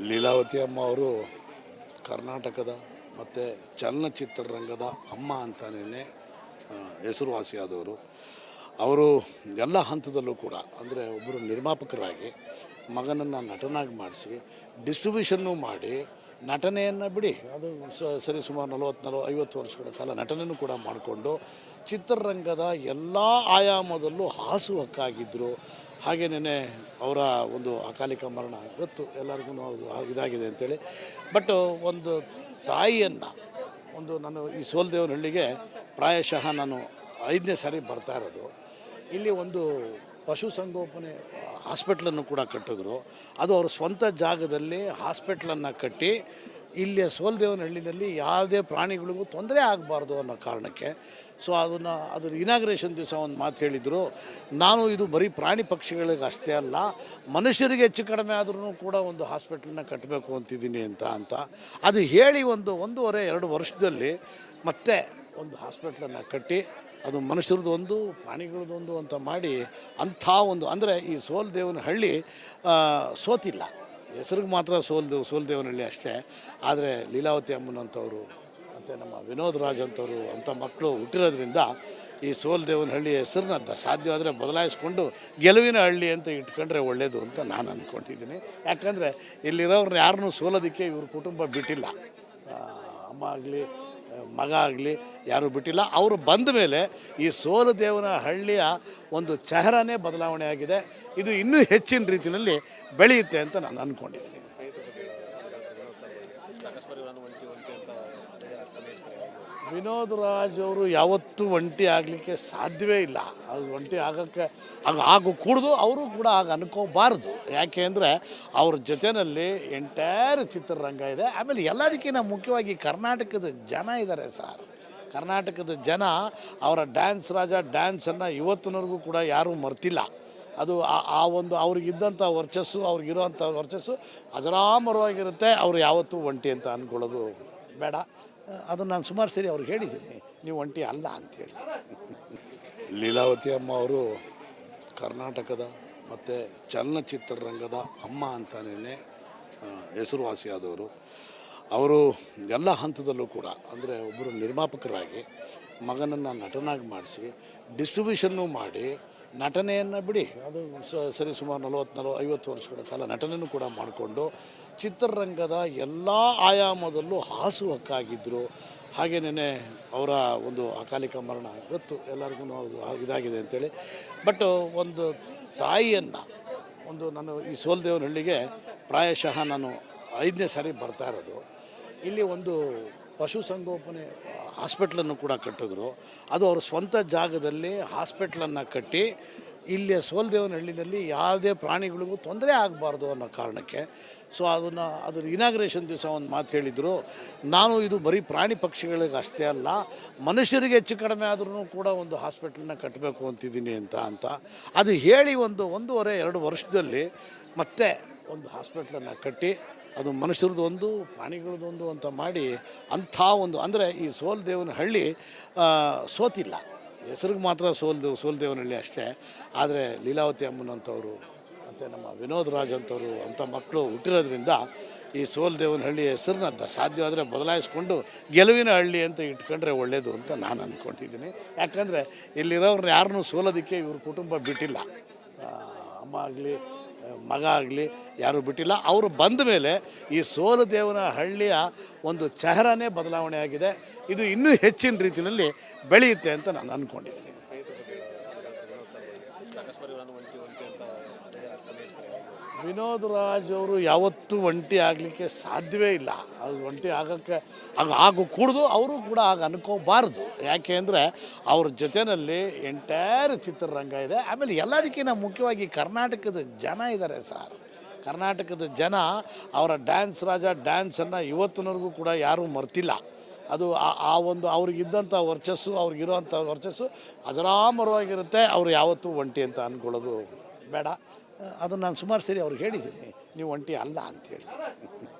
ಲೀಲಾವತಿ ಅಮ್ಮ ಅವರು ಕರ್ನಾಟಕದ ಮತ್ತು ಚಲನಚಿತ್ರರಂಗದ ಅಮ್ಮ ಅಂತಲೇ ಹೆಸರುವಾಸಿಯಾದವರು. ಅವರು ಎಲ್ಲ ಹಂತದಲ್ಲೂ ಕೂಡ ಅಂದರೆ ಒಬ್ಬರು ನಿರ್ಮಾಪಕರಾಗಿ ಮಗನನ್ನು ನಟನಾಗಿ ಮಾಡಿಸಿ ಡಿಸ್ಟ್ರಿಬ್ಯೂಷನ್ನು ಮಾಡಿ ನಟನೆಯನ್ನು ಬಿಡಿ ಅದು ಸರಿ ಸುಮಾರು 40-50 ವರ್ಷಗಳ ಕಾಲ ನಟನೆಯೂ ಕೂಡ ಮಾಡಿಕೊಂಡು ಚಿತ್ರರಂಗದ ಎಲ್ಲ ಆಯಾಮದಲ್ಲೂ ಹಾಸುಹೊಕ್ಕಾಗಿದ್ದರು. ಹಾಗೇನೇ ಅವರ ಒಂದು ಅಕಾಲಿಕ ಮರಣ ಗೊತ್ತು ಎಲ್ಲರಿಗೂ ಇದಾಗಿದೆ ಅಂಥೇಳಿ. ಬಟ್ ಒಂದು ತಾಯಿಯನ್ನು ನಾನು ಈ ಸೋಲದೇವನಹಳ್ಳಿಗೆ ಪ್ರಾಯಶಃ ನಾನು 5ನೇ ಸಾರಿ ಬರ್ತಾ ಇರೋದು. ಇಲ್ಲಿ ಒಂದು ಪಶುಸಂಗೋಪನೆ ಹಾಸ್ಪಿಟ್ಲನ್ನು ಕೂಡ ಕಟ್ಟಿದ್ರು. ಅದು ಅವ್ರ ಸ್ವಂತ ಜಾಗದಲ್ಲಿ ಹಾಸ್ಪಿಟ್ಲನ್ನು ಕಟ್ಟಿ ಇಲ್ಲಿಯ ಸೋಲದೇವನಹಳ್ಳಿನಲ್ಲಿ ಯಾವುದೇ ಪ್ರಾಣಿಗಳಿಗೂ ತೊಂದರೆ ಆಗಬಾರ್ದು ಅನ್ನೋ ಕಾರಣಕ್ಕೆ ಅದ್ರ ಇನಾಗ್ರೇಷನ್ ದಿವಸ ಒಂದು ಮಾತು ಹೇಳಿದರು, ನಾನು ಇದು ಬರೀ ಪ್ರಾಣಿ ಪಕ್ಷಿಗಳಿಗೆ ಅಷ್ಟೇ ಅಲ್ಲ, ಮನುಷ್ಯರಿಗೆ ಹೆಚ್ಚು ಕಡಿಮೆ ಆದ್ರೂ ಕೂಡ ಒಂದು ಹಾಸ್ಪಿಟ್ಲನ್ನ ಕಟ್ಟಬೇಕು ಅಂತಿದ್ದೀನಿ ಅಂತ ಅದು ಹೇಳಿ 1.5-2 ವರ್ಷದಲ್ಲಿ ಮತ್ತೆ ಒಂದು ಹಾಸ್ಪಿಟ್ಲನ್ನು ಕಟ್ಟಿ ಅದು ಮನುಷ್ಯರದೊಂದು ಪ್ರಾಣಿಗಳದೊಂದು ಅಂತ ಮಾಡಿ ಅಂಥ ಒಂದು ಅಂದರೆ ಈ ಸೋಲದೇವನಹಳ್ಳಿ ಸೋತಿಲ್ಲ, ಹೆಸರಿಗೆ ಮಾತ್ರ ಸೋಲದೇವನಹಳ್ಳಿ ಅಷ್ಟೇ. ಆದರೆ ಲೀಲಾವತಿ ಅಮ್ಮನಂಥವ್ರು ಮತ್ತು ನಮ್ಮ ವಿನೋದ್ ರಾಜ್ ಅಂಥವ್ರು ಅಂಥ ಮಕ್ಕಳು ಹುಟ್ಟಿರೋದ್ರಿಂದ ಈ ಸೋಲದೇವನಹಳ್ಳಿ ಹೆಸರನ್ನ ಸಾಧ್ಯವಾದರೆ ಬದಲಾಯಿಸ್ಕೊಂಡು ಗೆಲುವಿನ ಹಳ್ಳಿ ಅಂತ ಇಟ್ಕೊಂಡ್ರೆ ಒಳ್ಳೆಯದು ಅಂತ ನಾನು ಅಂದ್ಕೊಂಡಿದ್ದೀನಿ. ಯಾಕಂದರೆ ಇಲ್ಲಿರೋರನ್ನ ಯಾರನ್ನೂ ಸೋಲೋದಕ್ಕೆ ಇವ್ರ ಕುಟುಂಬ ಬಿಟ್ಟಿಲ್ಲ, ಅಮ್ಮ ಆಗಲಿ ಮಗ ಆಗಲಿ ಯಾರೂ ಬಿಟ್ಟಿಲ್ಲ. ಅವರು ಬಂದ ಮೇಲೆ ಈ ಸೋಲದೇವನಹಳ್ಳಿಯ ಒಂದು ಚೆಹರಾನೇ ಬದಲಾವಣೆ ಆಗಿದೆ. ಇದು ಇನ್ನೂ ಹೆಚ್ಚಿನ ರೀತಿಯಲ್ಲಿ ಬೆಳೆಯುತ್ತೆ ಅಂತ ನಾನು ಅಂದ್ಕೊಂಡಿದ್ದೀನಿ. ವಿನೋದ್ ರಾಜ್ ಅವರು ಯಾವತ್ತೂ ಒಂಟಿ ಆಗಲಿಕ್ಕೆ ಸಾಧ್ಯವೇ ಇಲ್ಲ. ಅದು ಒಂಟಿ ಆಗೋಕ್ಕೆ ಆಗು ಕೂಡ್ದು ಅವರು ಕೂಡ ಅನ್ಕೋಬಾರ್ದು. ಯಾಕೆ ಅಂದರೆ ಅವ್ರ ಜೊತೆಯಲ್ಲಿ ಎಂಟೈರ್ ಚಿತ್ರರಂಗ ಇದೆ. ಆಮೇಲೆ ಎಲ್ಲದಕ್ಕಿಂತ ಮುಖ್ಯವಾಗಿ ಕರ್ನಾಟಕದ ಜನ ಇದ್ದಾರೆ ಸರ್. ಕರ್ನಾಟಕದ ಜನ ಅವರ ಡ್ಯಾನ್ಸ್ ರಾಜ ಡ್ಯಾನ್ಸನ್ನು ಇವತ್ತಿನವರೆಗೂ ಕೂಡ ಯಾರೂ ಮರ್ತಿಲ್ಲ. ಅದು ಒಂದು ಅವ್ರಿಗಿದ್ದಂಥ ವರ್ಚಸ್ಸು ಅವ್ರಿಗಿರೋವಂಥ ವರ್ಚಸ್ಸು ಅಜರಾಮರವಾಗಿರುತ್ತೆ. ಅವರು ಯಾವತ್ತೂ ಒಂಟಿ ಅಂತ ಅಂದ್ಕೊಳ್ಳೋದು ಬೇಡ. ಅದನ್ನು ನಾನು ಸುಮಾರು ಸರಿ ಅವ್ರಿಗೆ ಹೇಳಿದ್ದೀನಿ, ನೀವು ಒಂಟಿ ಅಲ್ಲ ಅಂಥೇಳಿ. ಲೀಲಾವತಿ ಅಮ್ಮ ಅವರು ಕರ್ನಾಟಕದ ಮತ್ತು ಚಲನಚಿತ್ರರಂಗದ ಅಮ್ಮ ಅಂತಲೇ ಹೆಸರುವಾಸಿಯಾದವರು. ಅವರು ಎಲ್ಲ ಹಂತದಲ್ಲೂ ಕೂಡ ಅಂದರೆ ಒಬ್ಬರು ನಿರ್ಮಾಪಕರಾಗಿ ಮಗನನ್ನು ನಟನಾಗಿ ಮಾಡಿಸಿ ಡಿಸ್ಟ್ರಿಬ್ಯೂಷನ್ನು ಮಾಡಿ ನಟನೆಯನ್ನು ಬಿಡಿ ಅದು ಸರಿ ಸುಮಾರು 40-50 ವರ್ಷಗಳ ಕಾಲ ನಟನೆಯೂ ಕೂಡ ಮಾಡಿಕೊಂಡು ಚಿತ್ರರಂಗದ ಎಲ್ಲ ಆಯಾಮದಲ್ಲೂ ಹಾಸುಹೊಕ್ಕಾಗಿದ್ದರು. ಹಾಗೇನೇ ಅವರ ಒಂದು ಅಕಾಲಿಕ ಮರಣ ಗೊತ್ತು ಎಲ್ಲರಿಗೂ ಇದಾಗಿದೆ ಅಂಥೇಳಿ. ಬಟ್ ಒಂದು ತಾಯಿಯನ್ನು ನಾನು ಈ ಸೋಲದೇವನಹಳ್ಳಿಗೆ ಪ್ರಾಯಶಃ ನಾನು 5ನೇ ಸಾರಿ ಬರ್ತಾ ಇರೋದು. ಇಲ್ಲಿ ಒಂದು ಪಶುಸಂಗೋಪನೆ ಹಾಸ್ಪಿಟ್ಲನ್ನು ಕೂಡ ಕಟ್ಟಿದ್ರು. ಅದು ಅವ್ರ ಸ್ವಂತ ಜಾಗದಲ್ಲಿ ಹಾಸ್ಪಿಟ್ಲನ್ನು ಕಟ್ಟಿ ಇಲ್ಲಿಯ ಸೋಲದೇವನಹಳ್ಳಿನಲ್ಲಿ ಯಾವುದೇ ಪ್ರಾಣಿಗಳಿಗೂ ತೊಂದರೆ ಆಗಬಾರ್ದು ಅನ್ನೋ ಕಾರಣಕ್ಕೆ ಅದ್ರ ಇನಾಗ್ರೇಷನ್ ದಿವಸ ಒಂದು ಮಾತು ಹೇಳಿದರು, ನಾನು ಇದು ಬರೀ ಪ್ರಾಣಿ ಪಕ್ಷಿಗಳಿಗೆ ಅಷ್ಟೇ ಅಲ್ಲ, ಮನುಷ್ಯರಿಗೆ ಹೆಚ್ಚು ಕಡಿಮೆ ಆದ್ರೂ ಕೂಡ ಒಂದು ಹಾಸ್ಪಿಟ್ಲನ್ನ ಕಟ್ಟಬೇಕು ಅಂತಿದ್ದೀನಿ ಅಂತ ಅದು ಹೇಳಿ 1.5-2 ವರ್ಷದಲ್ಲಿ ಮತ್ತೆ ಒಂದು ಹಾಸ್ಪಿಟ್ಲನ್ನು ಕಟ್ಟಿ ಅದು ಮನುಷ್ಯರದೊಂದು ಪ್ರಾಣಿಗಳದೊಂದು ಅಂತ ಮಾಡಿ ಅಂಥ ಒಂದು ಅಂದರೆ ಈ ಸೋಲದೇವನಹಳ್ಳಿ ಸೋತಿಲ್ಲ, ಹೆಸರಿಗೆ ಮಾತ್ರ ಸೋಲದೇವನಹಳ್ಳಿ ಅಷ್ಟೇ. ಆದರೆ ಲೀಲಾವತಿ ಅಮ್ಮನಂಥವ್ರು ಮತ್ತು ನಮ್ಮ ವಿನೋದ್ ರಾಜ್ ಅಂಥವ್ರು ಅಂಥ ಮಕ್ಕಳು ಹುಟ್ಟಿರೋದ್ರಿಂದ ಈ ಸೋಲದೇವನಹಳ್ಳಿ ಹೆಸರನ್ನ ಸಾಧ್ಯವಾದರೆ ಬದಲಾಯಿಸ್ಕೊಂಡು ಗೆಲುವಿನ ಹಳ್ಳಿ ಅಂತ ಇಟ್ಕೊಂಡ್ರೆ ಒಳ್ಳೆಯದು ಅಂತ ನಾನು ಅಂದ್ಕೊಂಡಿದ್ದೀನಿ. ಯಾಕಂದರೆ ಇಲ್ಲಿರೋರನ್ನ ಯಾರನ್ನೂ ಸೋಲೋದಕ್ಕೆ ಇವ್ರ ಕುಟುಂಬ ಬಿಟ್ಟಿಲ್ಲ, ಅಮ್ಮ ಆಗಲಿ ಮಗ ಆಗಲಿ ಯಾರೂ ಬಿಟ್ಟಿಲ್ಲ. ಅವರು ಬಂದ ಮೇಲೆ ಈ ಸೋಲದೇವನಹಳ್ಳಿಯ ಒಂದು ಚೆಹರಾನೇ ಬದಲಾವಣೆ ಆಗಿದೆ. ಇದು ಇನ್ನೂ ಹೆಚ್ಚಿನ ರೀತಿಯಲ್ಲಿ ಬೆಳೆಯುತ್ತೆ ಅಂತ ನಾನು ಅಂದ್ಕೊಂಡಿದ್ದೀನಿ. ವಿನೋದ್ ರಾಜ್ ಅವರು ಯಾವತ್ತೂ ಒಂಟಿ ಆಗಲಿಕ್ಕೆ ಸಾಧ್ಯವೇ ಇಲ್ಲ. ಅದು ಒಂಟಿ ಆಗೋಕ್ಕೆ ಆಗು ಕೂಡ್ದು ಅವರು ಕೂಡ ಅನ್ಕೋಬಾರ್ದು. ಯಾಕೆ ಅಂದರೆ ಅವ್ರ ಜೊತೆಯಲ್ಲಿ ಎಂಟೈರ್ ಚಿತ್ರರಂಗ ಇದೆ. ಆಮೇಲೆ ಎಲ್ಲದಕ್ಕಿಂತ ಮುಖ್ಯವಾಗಿ ಕರ್ನಾಟಕದ ಜನ ಇದ್ದಾರೆ ಸರ್. ಕರ್ನಾಟಕದ ಜನ ಅವರ ಡ್ಯಾನ್ಸ್ ರಾಜ ಡ್ಯಾನ್ಸನ್ನು ಇವತ್ತಿನವರೆಗೂ ಕೂಡ ಯಾರೂ ಮರ್ತಿಲ್ಲ. ಅದು ಒಂದು ಅವ್ರಿಗಿದ್ದಂಥ ವರ್ಚಸ್ಸು ಅವ್ರಿಗಿರೋವಂಥ ವರ್ಚಸ್ಸು ಅಜರಾಮರವಾಗಿರುತ್ತೆ. ಅವರು ಯಾವತ್ತೂ ಒಂಟಿ ಅಂತ ಅಂದ್ಕೊಳ್ಳೋದು ಬೇಡ. ಅದನ್ನು ನಾನು ಸುಮಾರು ಸರಿ ಅವ್ರಿಗೆ ಹೇಳಿದ್ದೀನಿ, ನೀವು ಒಂಟಿ ಅಲ್ಲ ಅಂಥೇಳಿ.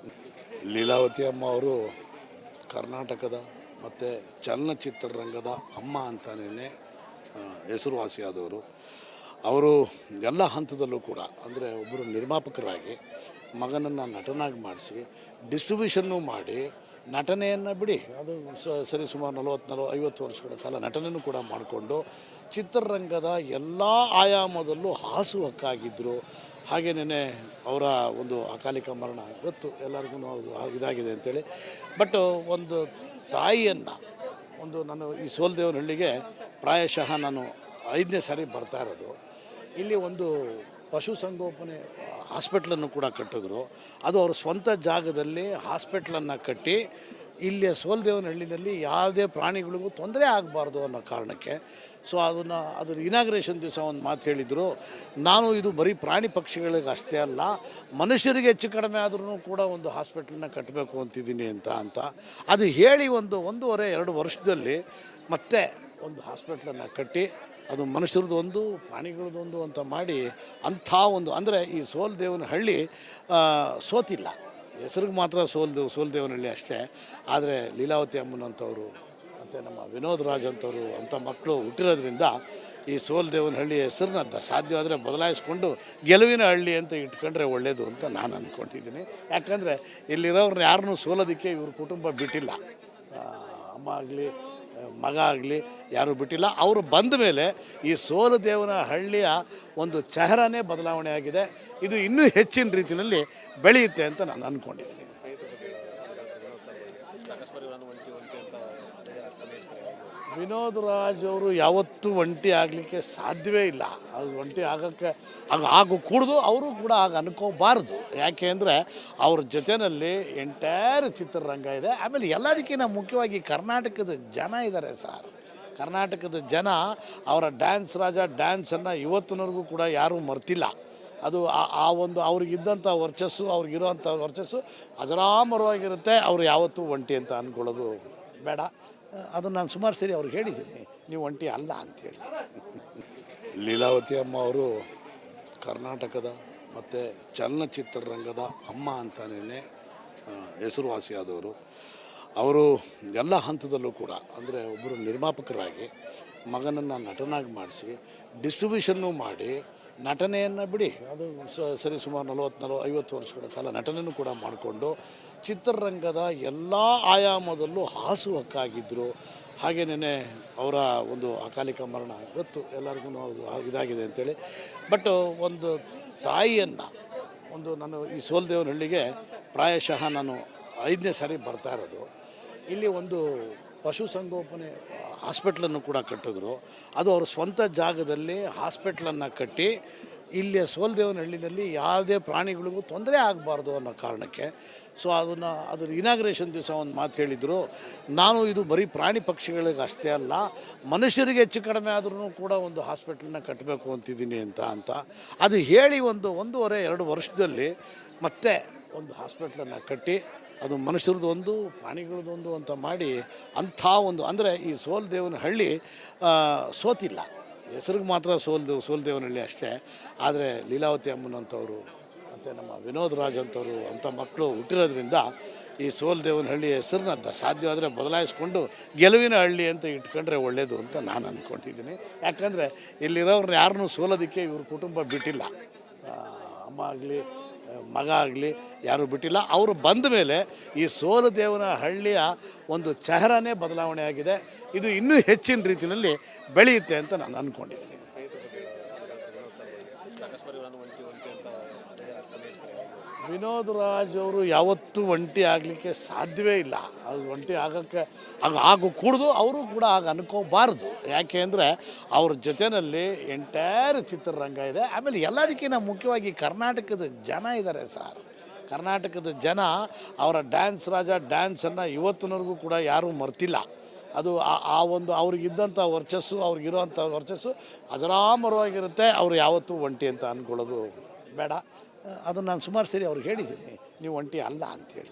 ಲೀಲಾವತಿ ಅಮ್ಮ ಅವರು ಕರ್ನಾಟಕದ ಮತ್ತು ಚಲನಚಿತ್ರರಂಗದ ಅಮ್ಮ ಅಂತಲೇ ಹೆಸರುವಾಸಿಯಾದವರು. ಅವರು ಎಲ್ಲ ಹಂತದಲ್ಲೂ ಕೂಡ ಅಂದರೆ ಒಬ್ಬರು ನಿರ್ಮಾಪಕರಾಗಿ ಮಗನನ್ನು ನಟನಾಗಿ ಮಾಡಿಸಿ ಡಿಸ್ಟ್ರಿಬ್ಯೂಷನ್ನು ಮಾಡಿ ನಟನೆಯನ್ನು ಬಿಡಿ ಅದು ಸರಿ ಸುಮಾರು 50 ವರ್ಷಗಳ ಕಾಲ ನಟನೆಯನ್ನು ಕೂಡ ಮಾಡಿಕೊಂಡು ಚಿತ್ರರಂಗದ ಎಲ್ಲ ಆಯಾಮದಲ್ಲೂ ಹಾಸುಹಕ್ಕಾಗಿದ್ದರು. ಹಾಗೇನೇ ಅವರ ಒಂದು ಅಕಾಲಿಕ ಮರಣ ಗೊತ್ತು ಎಲ್ಲರಿಗೂ ಇದಾಗಿದೆ ಅಂತೇಳಿ. ಬಟ್ ಒಂದು ತಾಯಿಯನ್ನು ನಾನು ಈ ಸೋಲದೇವನಹಳ್ಳಿಗೆ ಪ್ರಾಯಶಃ ನಾನು 5ನೇ ಸಾರಿ ಬರ್ತಾ ಇರೋದು. ಇಲ್ಲಿ ಒಂದು ಪಶುಸಂಗೋಪನೆ ಹಾಸ್ಪಿಟ್ಲನ್ನು ಕೂಡ ಕಟ್ಟಿದ್ರು. ಅದು ಅವ್ರ ಸ್ವಂತ ಜಾಗದಲ್ಲಿ ಹಾಸ್ಪಿಟ್ಲನ್ನು ಕಟ್ಟಿ ಇಲ್ಲಿ ಸೋಲದೇವನಹಳ್ಳಿನಲ್ಲಿ ಯಾವುದೇ ಪ್ರಾಣಿಗಳಿಗೂ ತೊಂದರೆ ಆಗಬಾರ್ದು ಅನ್ನೋ ಕಾರಣಕ್ಕೆ ಅದ್ರ ಇನಾಗ್ರೇಷನ್ ದಿವಸ ಒಂದು ಮಾತು ಹೇಳಿದರು, ನಾನು ಇದು ಬರೀ ಪ್ರಾಣಿ ಪಕ್ಷಿಗಳಿಗೆ ಅಷ್ಟೇ ಅಲ್ಲ, ಮನುಷ್ಯರಿಗೆ ಹೆಚ್ಚು ಕಡಿಮೆ ಆದ್ರೂ ಕೂಡ ಒಂದು ಹಾಸ್ಪಿಟ್ಲನ್ನ ಕಟ್ಟಬೇಕು ಅಂತಿದ್ದೀನಿ ಅಂತ ಅದು ಹೇಳಿ 1.5-2 ವರ್ಷದಲ್ಲಿ ಮತ್ತೆ ಒಂದು ಹಾಸ್ಪಿಟ್ಲನ್ನು ಕಟ್ಟಿ ಅದು ಮನುಷ್ಯರದ್ದು ಒಂದು ಪ್ರಾಣಿಗಳದ್ದೊಂದು ಅಂತ ಮಾಡಿ ಅಂಥ ಅಂದರೆ ಈ ಸೋಲದೇವನಹಳ್ಳಿ ಸೋತಿಲ್ಲ, ಹೆಸರಿಗೆ ಮಾತ್ರ ಸೋಲದೇವನಹಳ್ಳಿ ಅಷ್ಟೇ. ಆದರೆ ಲೀಲಾವತಿ ಅಮ್ಮನಂಥವ್ರು ಮತ್ತು ನಮ್ಮ ವಿನೋದ್ ರಾಜ್ ಅಂಥವ್ರು ಅಂಥ ಮಕ್ಕಳು ಹುಟ್ಟಿರೋದ್ರಿಂದ ಈ ಸೋಲದೇವನಹಳ್ಳಿ ಹೆಸರನ್ನ ಸಾಧ್ಯವಾದರೆ ಬದಲಾಯಿಸ್ಕೊಂಡು ಗೆಲುವಿನ ಹಳ್ಳಿ ಅಂತ ಇಟ್ಕೊಂಡ್ರೆ ಒಳ್ಳೆಯದು ಅಂತ ನಾನು ಅಂದ್ಕೊಂಡಿದ್ದೀನಿ. ಯಾಕಂದರೆ ಇಲ್ಲಿರೋರನ್ನ ಯಾರನ್ನೂ ಸೋಲೋದಕ್ಕೆ ಇವ್ರ ಕುಟುಂಬ ಬಿಟ್ಟಿಲ್ಲ, ಅಮ್ಮ ಆಗಲಿ ಮಗ ಆಗಲಿ ಯಾರೂ ಬಿಟ್ಟಿಲ್ಲ. ಅವರು ಬಂದ ಮೇಲೆ ಈ ಸೋಲದೇವನಹಳ್ಳಿಯ ಒಂದು ಚೆಹರಾನೇ ಬದಲಾವಣೆ ಆಗಿದೆ. ಇದು ಇನ್ನೂ ಹೆಚ್ಚಿನ ರೀತಿಯಲ್ಲಿ ಬೆಳೆಯುತ್ತೆ ಅಂತ ನಾನು ಅಂದ್ಕೊಂಡಿದ್ದೀನಿ. ವಿನೋದ್ ರಾಜ್ ಅವರು ಯಾವತ್ತೂ ಒಂಟಿ ಆಗಲಿಕ್ಕೆ ಸಾಧ್ಯವೇ ಇಲ್ಲ. ಅದು ಒಂಟಿ ಆಗೋಕ್ಕೆ ಕೂಡದು, ಅವರು ಕೂಡ ಅನ್ಕೋಬಾರ್ದು. ಯಾಕೆ ಅಂದರೆ ಅವ್ರ ಜೊತೆಯಲ್ಲಿ ಎಂಟೈರ್ ಚಿತ್ರರಂಗ ಇದೆ. ಆಮೇಲೆ ಎಲ್ಲದಕ್ಕಿಂತ ಮುಖ್ಯವಾಗಿ ಕರ್ನಾಟಕದ ಜನ ಇದ್ದಾರೆ ಸರ್. ಕರ್ನಾಟಕದ ಜನ ಅವರ ಡ್ಯಾನ್ಸ್ ರಾಜ ಡ್ಯಾನ್ಸನ್ನು ಇವತ್ತಿನವರೆಗೂ ಕೂಡ ಯಾರೂ ಮರ್ತಿಲ್ಲ. ಅದು ಅವ್ರಿಗಿದ್ದಂಥ ವರ್ಚಸ್ಸು, ಅವ್ರಿಗಿರೋವಂಥ ವರ್ಚಸ್ಸು ಅಜರಾಮರವಾಗಿರುತ್ತೆ. ಅವರು ಯಾವತ್ತೂ ಒಂಟಿ ಅಂತ ಅಂದ್ಕೊಳ್ಳೋದು ಬೇಡ. ಅದನ್ನು ನಾನು ಸುಮಾರು ಸರಿ ಅವ್ರಿಗೆ ಹೇಳಿದ್ದೀನಿ, ನೀವು ಒಂಟಿ ಅಲ್ಲ ಅಂಥೇಳಿ. ಲೀಲಾವತಿ ಅಮ್ಮ ಅವರು ಕರ್ನಾಟಕದ ಮತ್ತು ಚಲನಚಿತ್ರರಂಗದ ಅಮ್ಮ ಅಂತಲೇ ಹೆಸರುವಾಸಿಯಾದವರು. ಅವರು ಎಲ್ಲ ಹಂತದಲ್ಲೂ ಕೂಡ ಅಂದರೆ ಒಬ್ಬರು ನಿರ್ಮಾಪಕರಾಗಿ ಮಗನನ್ನು ನಟನಾಗಿ ಮಾಡಿಸಿ ಡಿಸ್ಟ್ರಿಬ್ಯೂಷನ್ನು ಮಾಡಿ ನಟನೆಯನ್ನು ಬಿಡಿ ಅದು ಸರಿ ಸುಮಾರು 50 ವರ್ಷಗಳ ಕಾಲ ನಟನೆಯನ್ನು ಕೂಡ ಮಾಡಿಕೊಂಡು ಚಿತ್ರರಂಗದ ಎಲ್ಲ ಆಯಾಮದಲ್ಲೂ ಹಾಸುಹಕ್ಕಾಗಿದ್ದರು. ಹಾಗೇನೇ ಅವರ ಒಂದು ಅಕಾಲಿಕ ಮರಣ ಗೊತ್ತು ಎಲ್ಲರಿಗೂ ಇದಾಗಿದೆ ಅಂತೇಳಿ. ಬಟ್ ಒಂದು ತಾಯಿಯನ್ನು ನಾನು ಈ ಸೋಲದೇವನಹಳ್ಳಿಗೆ ಪ್ರಾಯಶಃ ನಾನು 5ನೇ ಸಾರಿ ಬರ್ತಾ ಇರೋದು. ಇಲ್ಲಿ ಒಂದು ಪಶುಸಂಗೋಪನೆ ಹಾಸ್ಪಿಟ್ಲನ್ನು ಕೂಡ ಕಟ್ಟಿದ್ರು. ಅದು ಅವ್ರ ಸ್ವಂತ ಜಾಗದಲ್ಲಿ ಹಾಸ್ಪಿಟ್ಲನ್ನು ಕಟ್ಟಿ ಇಲ್ಲಿ ಸೋಲದೇವನಹಳ್ಳಿನಲ್ಲಿ ಯಾವುದೇ ಪ್ರಾಣಿಗಳಿಗೂ ತೊಂದರೆ ಆಗಬಾರ್ದು ಅನ್ನೋ ಕಾರಣಕ್ಕೆ ಅದ್ರ ಇನಾಗ್ರೇಷನ್ ದಿವಸ ಒಂದು ಮಾತು ಹೇಳಿದರು, ನಾನು ಇದು ಬರೀ ಪ್ರಾಣಿ ಪಕ್ಷಿಗಳಿಗೆ ಅಷ್ಟೇ ಅಲ್ಲ, ಮನುಷ್ಯರಿಗೆ ಹೆಚ್ಚು ಕಡಿಮೆ ಆದ್ರೂ ಕೂಡ ಒಂದು ಹಾಸ್ಪಿಟ್ಲನ್ನ ಕಟ್ಟಬೇಕು ಅಂತಿದ್ದೀನಿ ಅಂತ ಅದು ಹೇಳಿ 1.5-2 ವರ್ಷದಲ್ಲಿ ಮತ್ತೆ ಒಂದು ಹಾಸ್ಪಿಟ್ಲನ್ನು ಕಟ್ಟಿ ಅದು ಮನುಷ್ಯರದ್ದು ಒಂದು ಪ್ರಾಣಿಗಳದ್ದೊಂದು ಅಂತ ಮಾಡಿ ಅಂಥ ಅಂದರೆ ಈ ಸೋಲದೇವನಹಳ್ಳಿ ಸೋತಿಲ್ಲ, ಹೆಸರಿಗೆ ಮಾತ್ರ ಸೋಲದೇವನಹಳ್ಳಿ ಅಷ್ಟೇ. ಆದರೆ ಲೀಲಾವತಿ ಅಮ್ಮನಂಥವ್ರು ಮತ್ತು ನಮ್ಮ ವಿನೋದ್ ರಾಜ್ ಅಂಥವ್ರು ಅಂಥ ಮಕ್ಕಳು ಹುಟ್ಟಿರೋದ್ರಿಂದ ಈ ಸೋಲದೇವನಹಳ್ಳಿ ಹೆಸರನ್ನ ಸಾಧ್ಯವಾದರೆ ಬದಲಾಯಿಸ್ಕೊಂಡು ಗೆಲುವಿನ ಹಳ್ಳಿ ಅಂತ ಇಟ್ಕೊಂಡ್ರೆ ಒಳ್ಳೆಯದು ಅಂತ ನಾನು ಅಂದ್ಕೊಂಡಿದ್ದೀನಿ. ಯಾಕಂದರೆ ಇಲ್ಲಿರೋರನ್ನ ಯಾರನ್ನೂ ಸೋಲೋದಕ್ಕೆ ಇವ್ರ ಕುಟುಂಬ ಬಿಟ್ಟಿಲ್ಲ, ಅಮ್ಮ ಆಗಲಿ ಮಗ ಆಗಲಿ ಯಾರೂ ಬಿಟ್ಟಿಲ್ಲ. ಅವರು ಬಂದ ಮೇಲೆ ಈ ಸೋಲದೇವನಹಳ್ಳಿಯ ಒಂದು ಚೆಹರಾನೇ ಬದಲಾವಣೆ ಆಗಿದೆ. ಇದು ಇನ್ನೂ ಹೆಚ್ಚಿನ ರೀತಿಯಲ್ಲಿ ಬೆಳೆಯುತ್ತೆ ಅಂತ ನಾನು ಅಂದ್ಕೊಂಡಿದ್ದೀನಿ. ವಿನೋದ್ ರಾಜ್ ಅವರು ಯಾವತ್ತೂ ಒಂಟಿ ಆಗಲಿಕ್ಕೆ ಸಾಧ್ಯವೇ ಇಲ್ಲ. ಅದು ಒಂಟಿ ಆಗೋಕ್ಕೆ ಕೂಡದು, ಅವರು ಕೂಡ ಅನ್ಕೋಬಾರ್ದು. ಯಾಕೆ ಅಂದರೆ ಅವ್ರ ಜೊತೆಯಲ್ಲಿ ಎಂಟೈರ್ ಚಿತ್ರರಂಗ ಇದೆ. ಆಮೇಲೆ ಎಲ್ಲದಕ್ಕಿಂತ ಮುಖ್ಯವಾಗಿ ಕರ್ನಾಟಕದ ಜನ ಇದ್ದಾರೆ ಸರ್. ಕರ್ನಾಟಕದ ಜನ ಅವರ ಡ್ಯಾನ್ಸ್ ರಾಜ ಡ್ಯಾನ್ಸನ್ನು ಇವತ್ತಿನವರೆಗೂ ಕೂಡ ಯಾರೂ ಮರ್ತಿಲ್ಲ. ಅದು ಅವ್ರಿಗಿದ್ದಂಥ ವರ್ಚಸ್ಸು, ಅವ್ರಿಗಿರೋವಂಥ ವರ್ಚಸ್ಸು ಅಜರಾಮರವಾಗಿರುತ್ತೆ. ಅವರು ಯಾವತ್ತೂ ಒಂಟಿ ಅಂತ ಅಂದ್ಕೊಳ್ಳೋದು ಬೇಡ. ಅದನ್ನು ನಾನು ಸುಮಾರು ಸರಿ ಅವ್ರಿಗೆ ಹೇಳಿದ್ದೀನಿ, ನೀವು ಒಂಟಿ ಅಲ್ಲ ಅಂಥೇಳಿ.